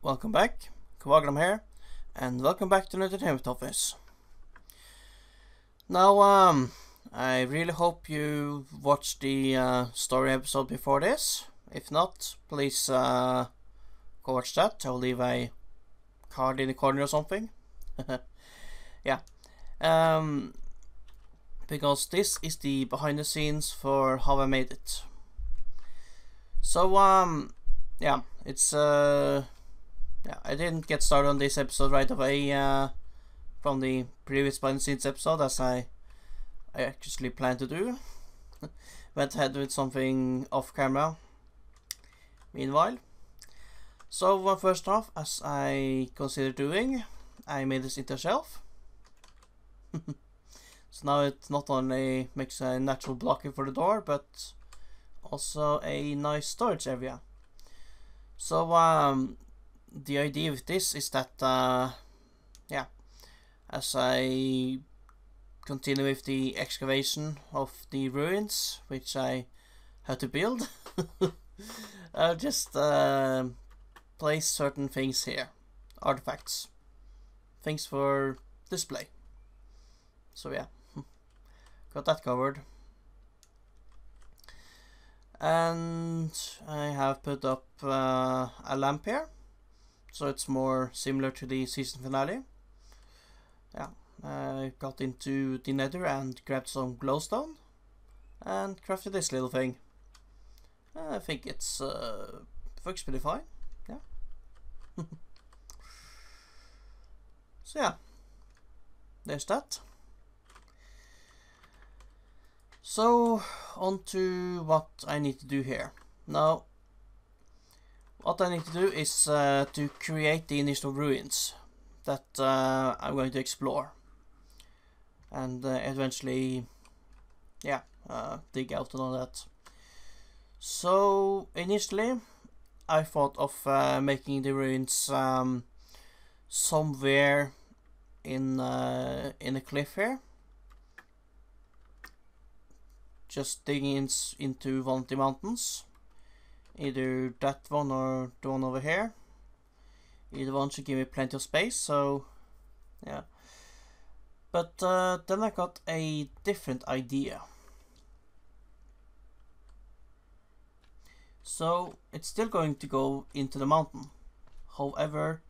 welcome back. Kvagram here, and welcome back to the Entertainment Office. Now, I really hope you watched the story episode before this. If not, please go watch that. I'll leave a card in the corner or something. Yeah. Because this is the behind the scenes for how I made it. So, yeah, it's, yeah, I didn't get started on this episode right away, from the previous behind the scenes episode, as I actually planned to do. Went ahead with something off camera meanwhile. So, first off, as I considered doing, I made this into a shelf. So now it not only makes a natural blocking for the door, but also a nice storage area. So the idea with this is that yeah, as I continue with the excavation of the ruins, which I had to build, I'll just place certain things here, artifacts, things for display. So yeah, got that covered. And I have put up a lamp here, so it's more similar to the season finale. Yeah, I got into the nether and grabbed some glowstone and crafted this little thing. I think it's works pretty fine. Yeah. So yeah, there's that. So, on to what I need to do here. Now, what I need to do is to create the initial ruins that I'm going to explore. And eventually, yeah, dig out and all that. So, initially, I thought of making the ruins somewhere in a cliff here. Just digging into one of the mountains, either that one or the one over here. Either one should give me plenty of space, so yeah. But then I got a different idea. So it's still going to go into the mountain. However,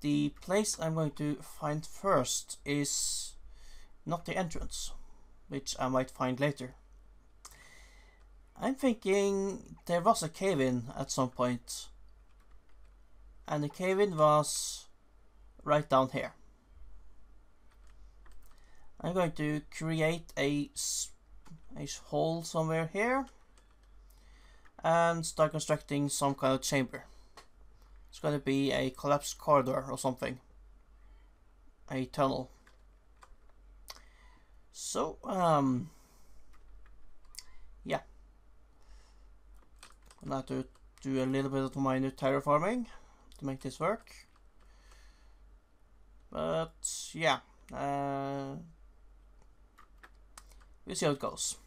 the place I'm going to find first is not the entrance, which I might find later. I'm thinking there was a cave-in at some point, and the cave-in was right down here. I'm going to create a hole somewhere here and start constructing some kind of chamber. It's going to be a collapsed corridor or something, a tunnel. So, yeah, I'm going to do a little bit of minor terraforming to make this work. But, yeah, we'll see how it goes.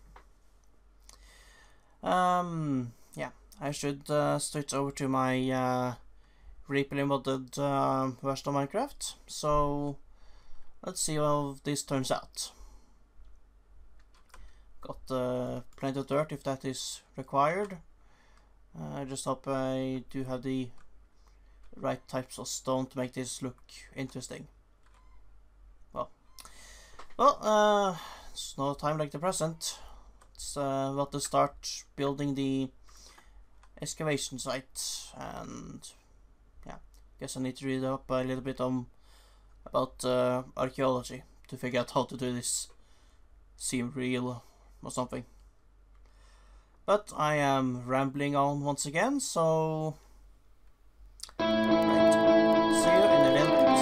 Yeah, I should switch over to my Reapily modded version of Minecraft. So, let's see how this turns out. Got plenty of dirt if that is required. I just hope I do have the right types of stone to make this look interesting. Well, it's no time like the present. It's about to start building the excavation site, and yeah, guess I need to read up a little bit about archaeology to figure out how to do this seem real or something. But I am rambling on once again, so right. See you in a little bit.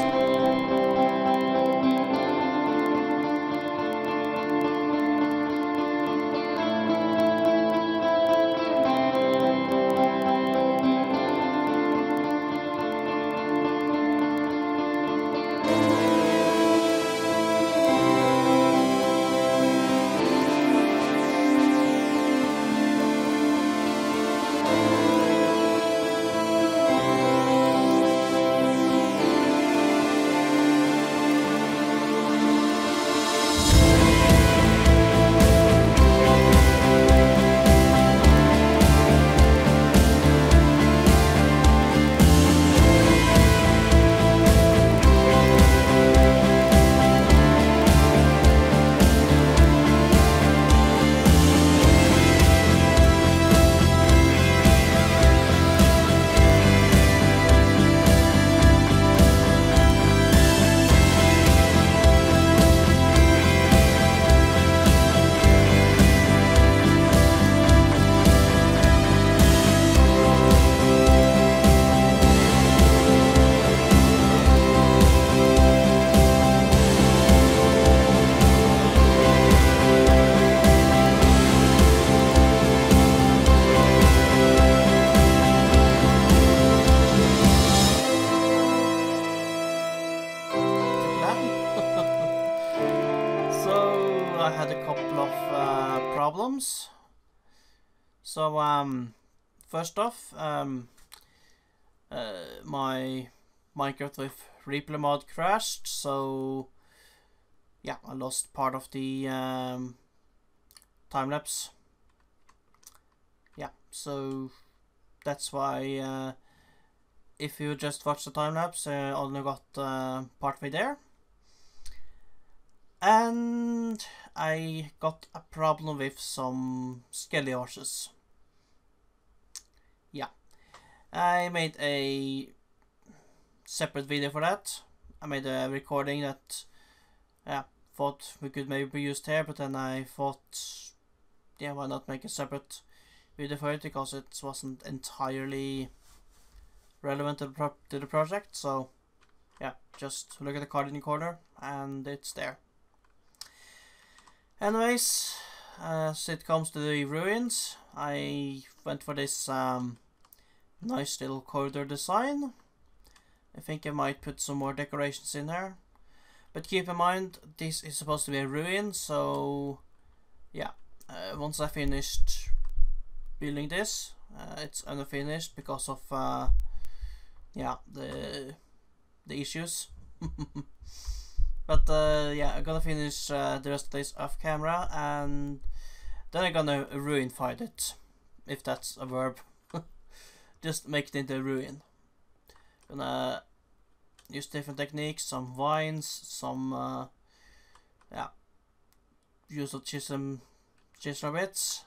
problems. So first off, my Minecraft with Replay mod crashed, so yeah, I lost part of the time lapse. Yeah, so that's why if you just watch the time lapse, I only got partway there. And I got a problem with some skelly horses. Yeah, I made a separate video for that. I made a recording that thought we could maybe be used here, but then I thought, yeah, why not make a separate video for it, because it wasn't entirely relevant to the project. So yeah, just look at the card in the corner and it's there. Anyways, as it comes to the ruins, I went for this nice little corridor design. I think I might put some more decorations in there, but keep in mind this is supposed to be a ruin, so yeah, once I finished building this, it's unfinished because of yeah, the issues. But yeah, I'm gonna finish the rest of this off camera, and then I'm gonna ruin fight it, if that's a verb. Just make it into a ruin. Gonna use different techniques, some vines, some yeah, use of chisel bits,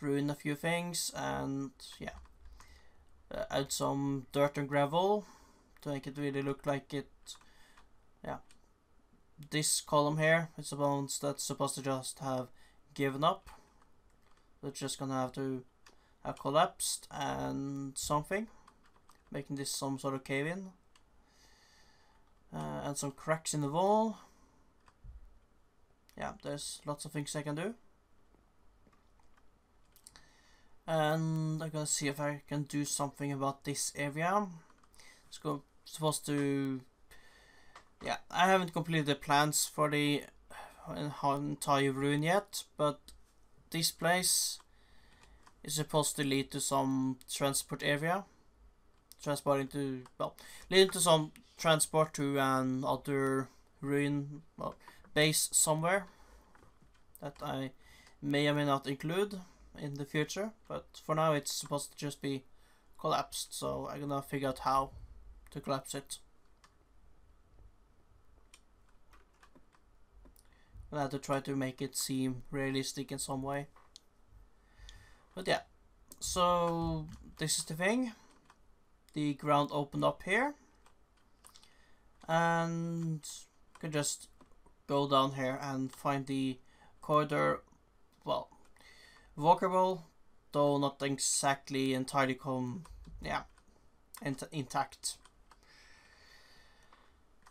ruin a few things, and yeah, add some dirt and gravel to make it really look like it. Yeah, this column here is the ones that's supposed to just have given up. They're just gonna have to have collapsed and something, making this some sort of cave-in. And some cracks in the wall. Yeah, there's lots of things I can do. And I'm gonna see if I can do something about this area. It's supposed to... Yeah, I haven't completed the plans for the entire ruin yet, but this place is supposed to lead to some transport area. Leading to some transport to an other ruin, well, base somewhere that I may or may not include in the future, but for now it's supposed to just be collapsed, so I'm gonna figure out how to collapse it. I have to try to make it seem realistic in some way. But yeah, so this is the thing. The ground opened up here, and you can just go down here and find the corridor, well, walkable, though not exactly entirely intact.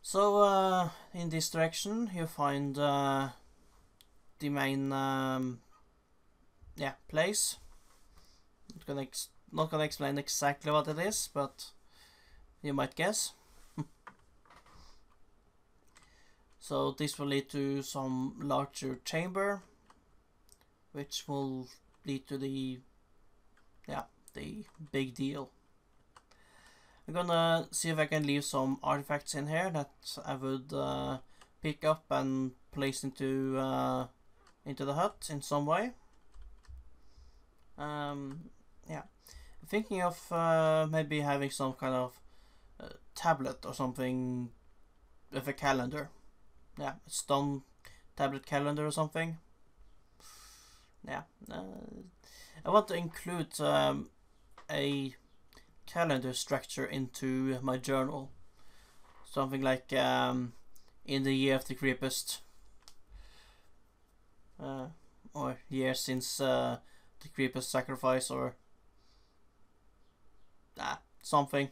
So in this direction you find the main place. Not gonna explain exactly what it is, but you might guess. So this will lead to some larger chamber, which will lead to the big deal. I'm gonna see if I can leave some artifacts in here that I would pick up and place into the hut in some way. Yeah, I'm thinking of maybe having some kind of tablet or something with a calendar. Yeah, a stone tablet calendar or something. Yeah, I want to include a calendar structure into my journal. Something like in the year of the Creepest, or year since the Creepest sacrifice, or something.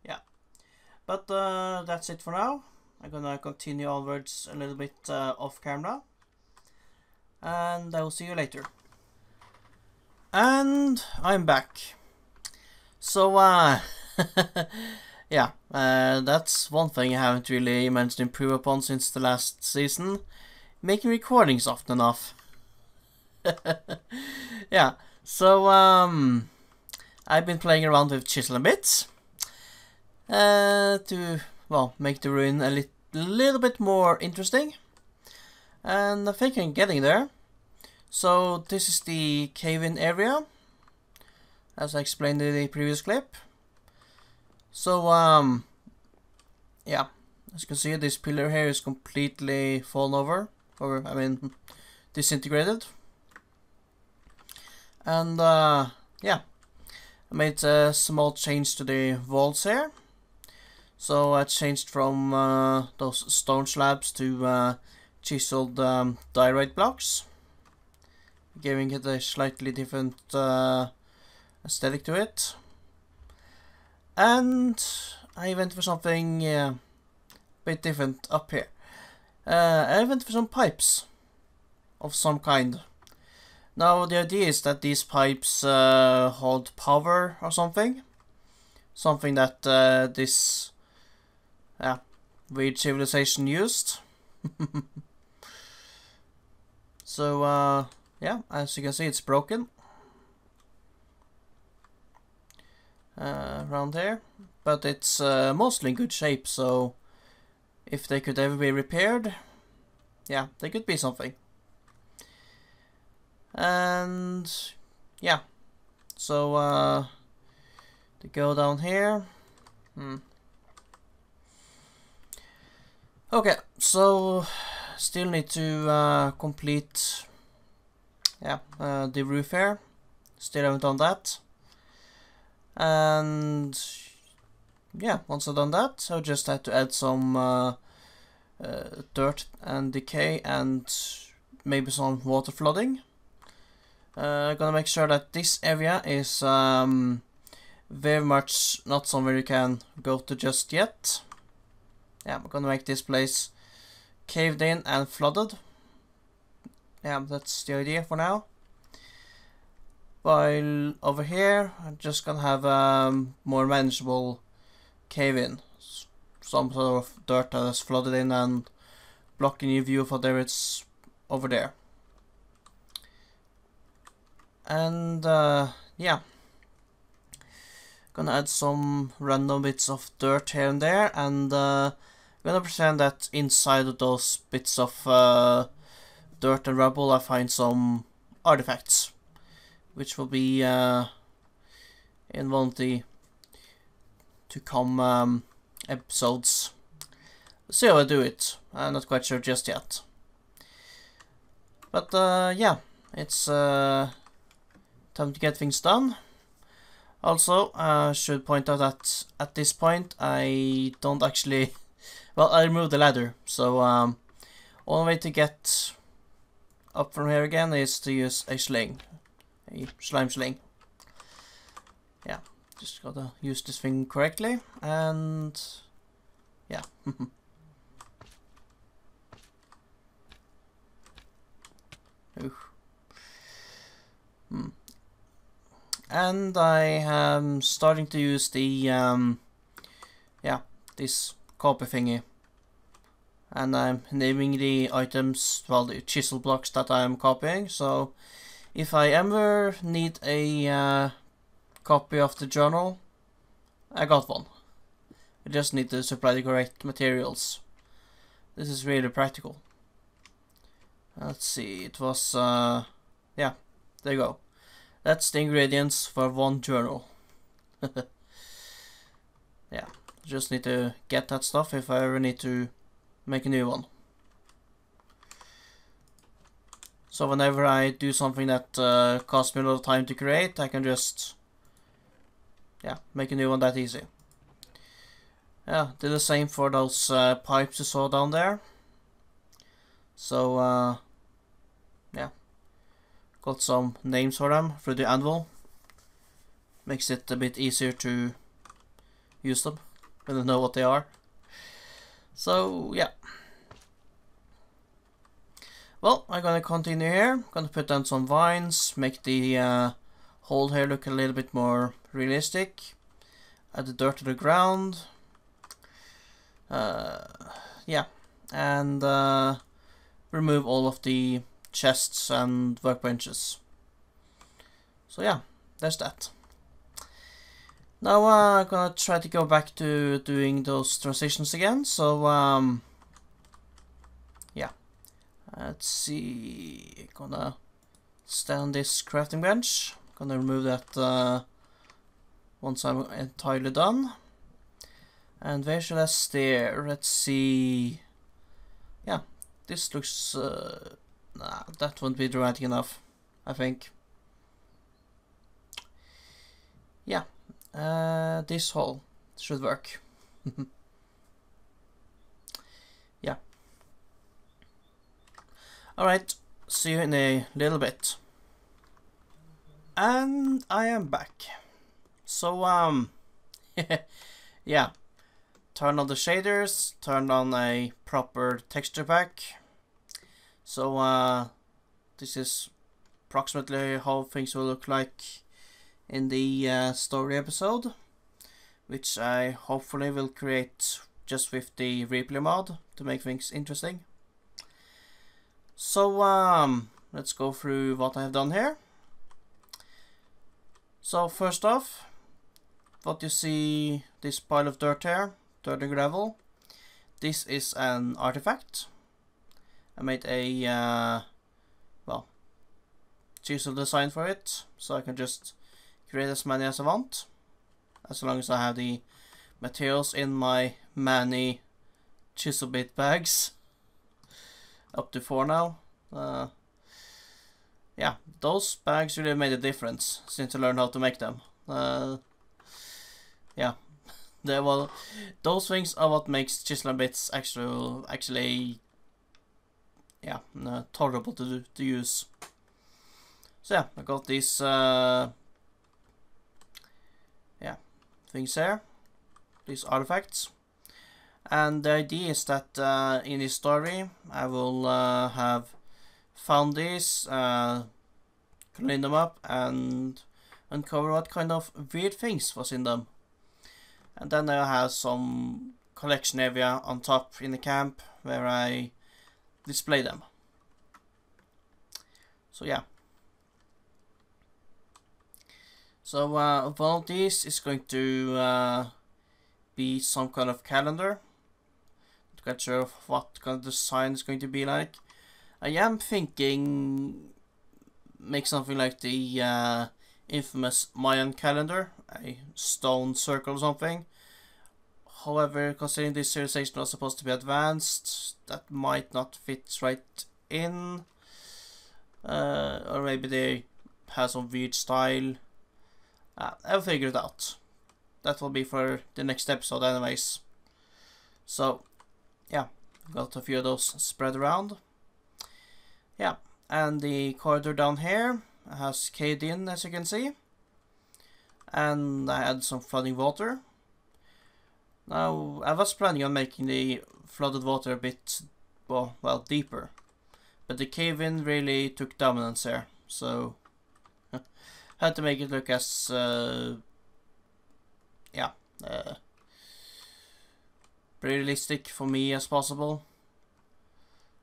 Yeah, but that's it for now. I'm gonna continue onwards a little bit off camera, and I will see you later. And I'm back. So yeah, that's one thing I haven't really managed to improve upon since the last season. Making recordings often enough. Yeah, so I've been playing around with chisel and bits to, well, make the ruin a little bit more interesting. And I think I'm getting there. So this is the cave-in area, as I explained in the previous clip. So yeah, as you can see, this pillar here is completely fallen over, or I mean, disintegrated. And yeah, I made a small change to the walls here. So I changed from those stone slabs to chiseled diorite blocks, giving it a slightly different aesthetic to it. And I went for something a bit different up here. I went for some pipes of some kind. Now the idea is that these pipes hold power or something. Something that this weird civilization used. So yeah, as you can see, it's broken around there, but it's mostly in good shape, so if they could ever be repaired, yeah, they could be something. And yeah, so to go down here. Okay, so still need to complete the roof here. Still haven't done that. And yeah, once I've done that, I just had to add some dirt and decay and maybe some water flooding. I'm gonna make sure that this area is very much not somewhere you can go to just yet. Yeah, I'm gonna make this place caved in and flooded. Yeah, that's the idea for now. While over here, I'm just gonna have more manageable cave-in. Some sort of dirt that is flooded in and blocking your view of whatever it's over there. And yeah, gonna add some random bits of dirt here and there, and I'm gonna pretend that inside of those bits of dirt and rubble I find some artifacts, which will be in one of the to come episodes. Let's see how I do it. I'm not quite sure just yet. But yeah, it's time to get things done. Also, I should point out that at this point I don't actually... Well, I removed the ladder, so only way to get up from here again is to use a sling. A slime sling. Yeah, just gotta use this thing correctly, and... yeah. Ooh. And I am starting to use the this copy thingy, and I'm naming the items, well, the chisel blocks that I'm copying. So if I ever need a copy of the journal, I got one. I just need to supply the correct materials. This is really practical. Let's see, it was yeah, there you go. That's the ingredients for one journal. Yeah, just need to get that stuff if I ever need to make a new one. So whenever I do something that costs me a lot of time to create, I can just make a new one that easy. Yeah, did the same for those pipes you saw down there. So yeah, got some names for them through the anvil. Makes it a bit easier to use them when I know what they are. So yeah. Well, I'm gonna continue here. Gonna put down some vines, make the hole here look a little bit more realistic. Add the dirt to the ground. Yeah, and remove all of the chests and workbenches. So yeah, there's that. Now I'm gonna try to go back to doing those transitions again. So yeah, let's see. Gonna stay on this crafting bench. Gonna remove that once I'm entirely done. And where should I steer? Let's see. Yeah, this looks. Nah, that won't be dramatic enough, I think. Yeah, this hole should work. Yeah. Alright, see you in a little bit. And I am back. So, yeah. Turn on the shaders, turn on a proper texture pack. So, this is approximately how things will look like in the story episode, which I hopefully will create just with the replay mod to make things interesting. So let's go through what I have done here. So first off, what you see, this pile of dirt here, dirt and gravel, this is an artifact. I made a well, chisel design for it, so I can just create as many as I want, as long as I have the materials in my many chisel bit bags. Up to 4 now. Yeah, those bags really made a difference since I learned how to make them. Yeah, those things are what makes chisel bits actually yeah, tolerable to use. So yeah, I got these yeah, things here, these artifacts. And the idea is that in this story I will have found these, clean them up and uncover what kind of weird things was in them. And then I have some collection area on top in the camp where I display them. So yeah. So one of these is going to be some kind of calendar. Not quite sure what kind of design is going to be like. I am thinking make something like the infamous Mayan calendar, a stone circle or something. However, considering this civilization was supposed to be advanced, that might not fit right in. Or maybe they have some weird style. I'll figure it out. That will be for the next episode anyways. So, yeah, got a few of those spread around. Yeah, and the corridor down here has caved in, as you can see. And I had some flooding water. Now, I was planning on making the flooded water a bit, well, deeper. But the cave-in really took dominance here, so had to make it look as, yeah, realistic for me as possible.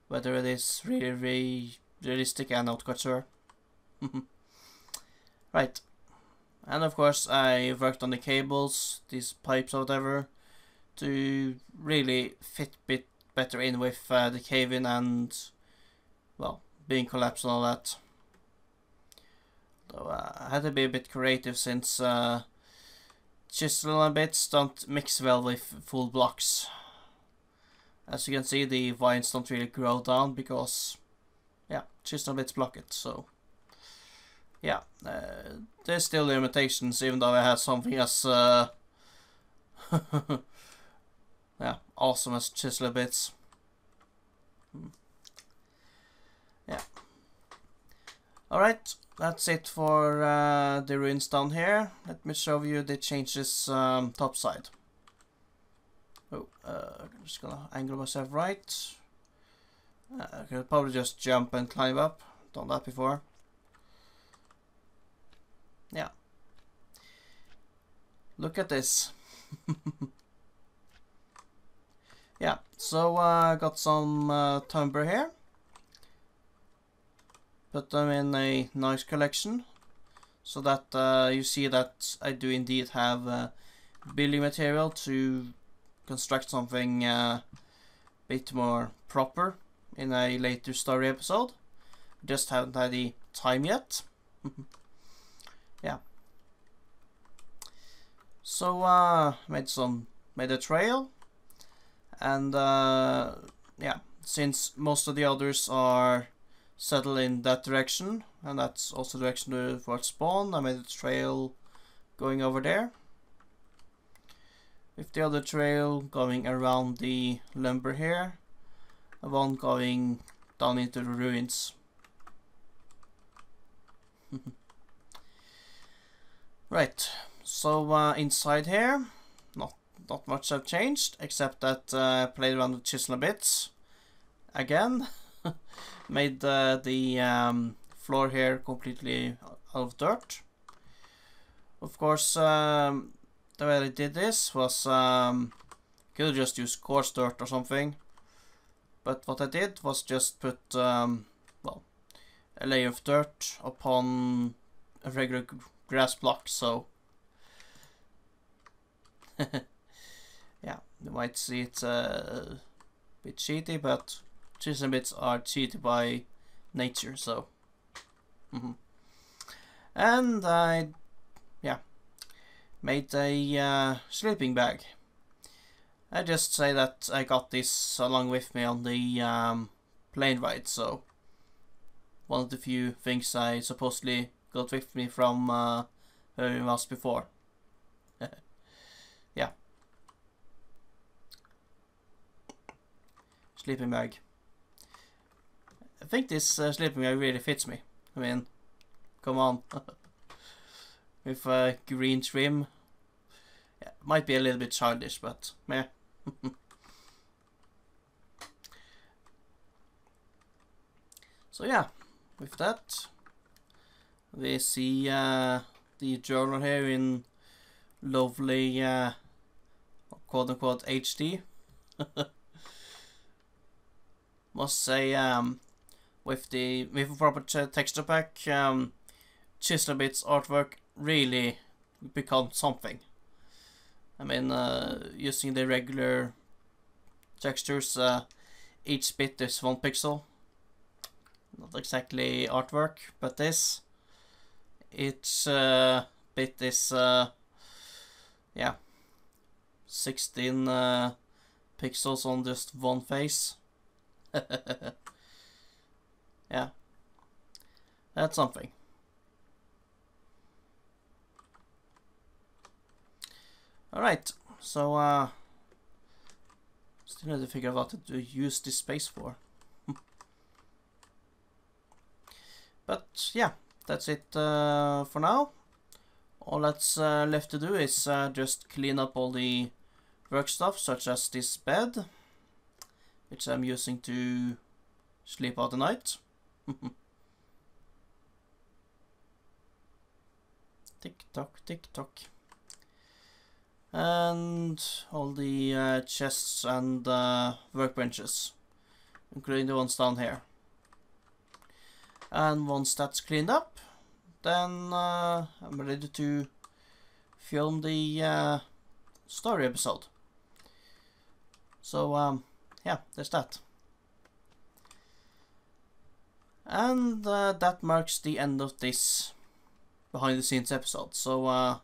Whether it is really realistic, I'm not quite sure. Right. And of course I worked on the cables, these pipes or whatever, to really fit a bit better in with the cave-in and, well, being collapsed and all that. So I had to be a bit creative since chisel and bits don't mix well with full blocks. As you can see, the vines don't really grow down because, yeah, chisel bits block it, so yeah, there's still limitations even though I had something as yeah, awesome as chisel bits. Yeah. Alright, that's it for the ruins down here. Let me show you the changes top side. Oh, I'm just gonna angle myself right. I could probably just jump and climb up. Done that before. Yeah. Look at this. Yeah, so I got some timber here. Put them in a nice collection, so that you see that I do indeed have building material to construct something a bit more proper in a later story episode. Just haven't had the time yet. Yeah. So made a trail, and yeah, since most of the others are settled in that direction, and that's also the direction for spawn, I made a trail going over there, with the other trail going around the lumber here, and one going down into the ruins. Right, so inside here, not much have changed, except that I played around with chisel a bit again. Made the floor here completely out of dirt. Of course, the way I did this was could have just used coarse dirt or something, but what I did was just put well, a layer of dirt upon a regular grass block. So yeah, you might see it's a bit cheaty, but chisel bits are cheated by nature. So and I made a sleeping bag. I just say that I got this along with me on the plane ride, so one of the few things I supposedly got with me from where I was before. Yeah. Sleeping bag. I think this sleeping bag really fits me. I mean, come on. With a green trim. Yeah, might be a little bit childish, but meh. So yeah, with that, we see the journal here in lovely quote-unquote HD. Must say, with a proper texture pack, Chislabit's artwork really become something. I mean, using the regular textures, each bit is 1 pixel. Not exactly artwork, but this, each bit is yeah, 16 pixels on just one face. Yeah, that's something. Alright, so still need to figure out what to use this space for. But yeah, that's it for now. All that's left to do is just clean up all the work stuff, such as this bed, which I'm using to sleep out the night. Tick tock, tick tock. And all the chests and workbenches, including the ones down here. And once that's cleaned up, then I'm ready to film the story episode. So yeah, there's that. And that marks the end of this behind the scenes episode. So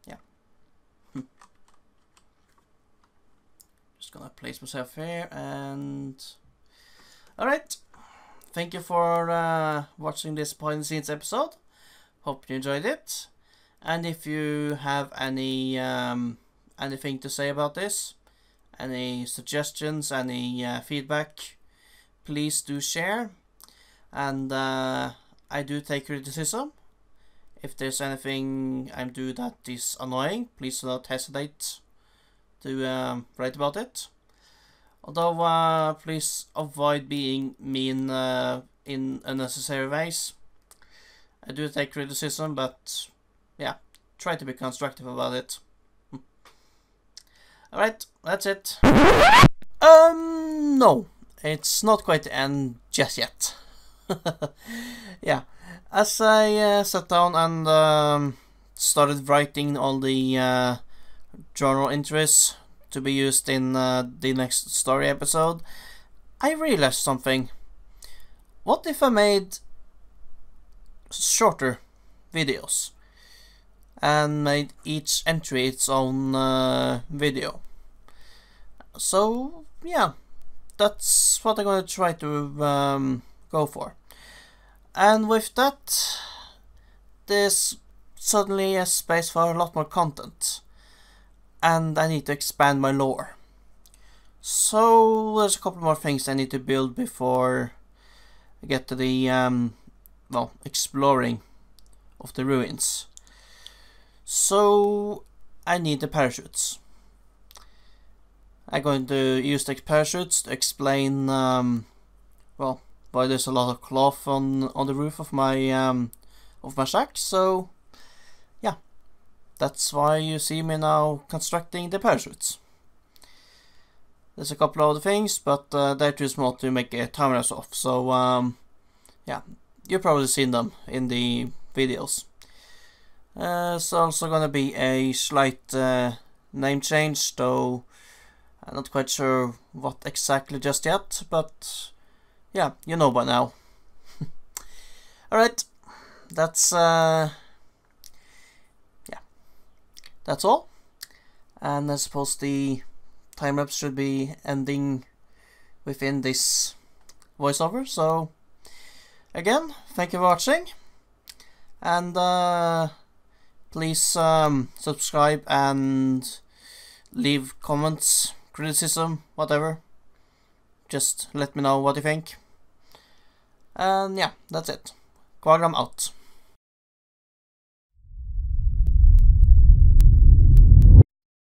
yeah. Just gonna place myself here and alright. Thank you for watching this behind the scenes episode. Hope you enjoyed it. And if you have any anything to say about this, any suggestions, any feedback, please do share. And I do take criticism. If there's anything I do that is annoying, please do not hesitate to write about it. Although, please avoid being mean in unnecessary ways. I do take criticism, but yeah, try to be constructive about it. Alright, that's it. No. It's not quite the end just yet. Yeah. As I sat down and started writing all the journal entries to be used in the next story episode, I realized something. What if I made shorter videos and made each entry its own video? So yeah, that's what I'm gonna try to go for. And with that, there's suddenly a space for a lot more content, and I need to expand my lore. So there's a couple more things I need to build before I get to the well, exploring of the ruins. So I need the parachutes. I'm going to use the parachutes to explain well, why there's a lot of cloth on the roof of my shack. So yeah, that's why you see me now constructing the parachutes. There's a couple of other things, but they're too small to make a time-lapse of. So yeah, you've probably seen them in the videos. It's also gonna be a slight name change, though I'm not quite sure what exactly just yet, but yeah, you know by now. Alright, that's yeah, that's all. And I suppose the time-lapse should be ending within this voiceover. So again, thank you for watching, and please subscribe and leave comments, criticism, whatever. Just let me know what you think. And yeah, that's it. Quagram out.